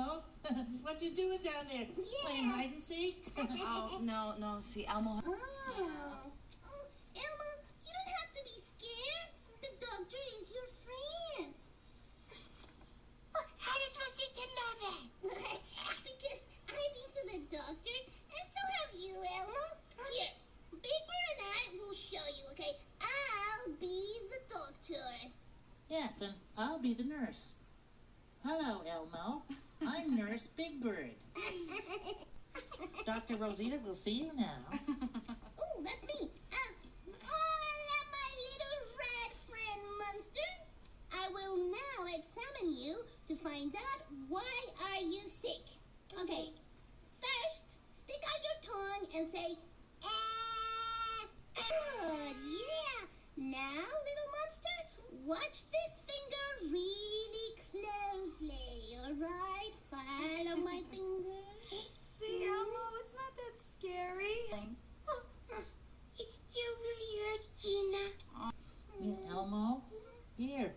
Elmo. What you doing down there? Yeah. Playing hide and seek? Oh, no. See, Elmo... Oh, Elmo, you don't have to be scared. The doctor is your friend. How did you know that? Because I've been to the doctor, and so have you, Elmo. Here, Paper and I will show you, okay? I'll be the doctor. Yes, and I'll be the nurse. Hello, Elmo. I'm Nurse Big Bird. Dr. Rosita will see you now. Oh, that's me. Hola, my little rat friend monster. I will now examine you to find out why are you sick. Okay, first, stick out your tongue and say, ah. Good, yeah. Now, little monster, watch this finger really closely, all right? Follow my finger. See, Elmo, it's not that scary. It still really hurts, Gina. Yeah, Elmo, here,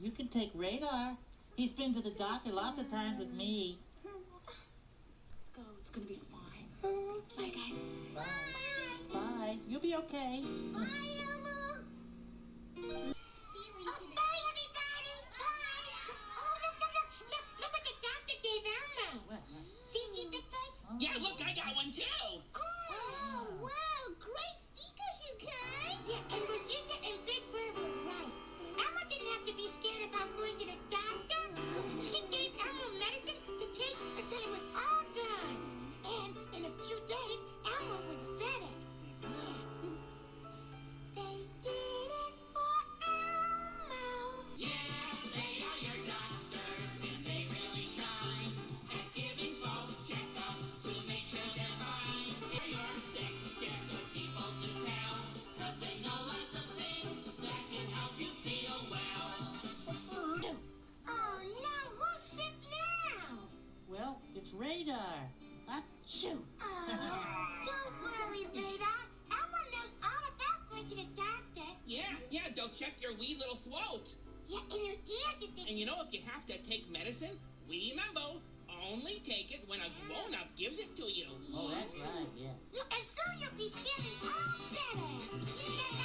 you can take Radar. He's been to the doctor lots of times with me. Let's go. It's gonna be fine. Bye, guys. Bye. Bye. You'll be okay. Bye, Elmo. Bye, everybody. Bye. Oh, look what the doctor gave Elmo. What? See, Big Bird? Oh. Yeah, look, I got one too. Oh, wow, great stickers, you guys. Yeah, and Rosita and Big Bird were right. Elmo didn't have to be scared about going to the doctor. She gave Elmo medicine to take until it was all gone. And in a few days, Elmo was better. Yeah. They did it for Elmo. Yeah, they are your doctors and they really shine at giving folks checkups to make sure they're fine. If you're sick, get the people to tell, 'cause they know lots of things that can help you feel well. Oh no, who's sick now? Well, it's Radar. Achoo! Don't worry, Radar. Elmo knows all about going to the doctor. Yeah, they'll check your wee little throat. Yeah, in your ears if they... And you know, if you have to take medicine, remember, only take it when a grown-up gives it to you. Oh, that's right, yes. And soon you'll be feeling all better. Yeah.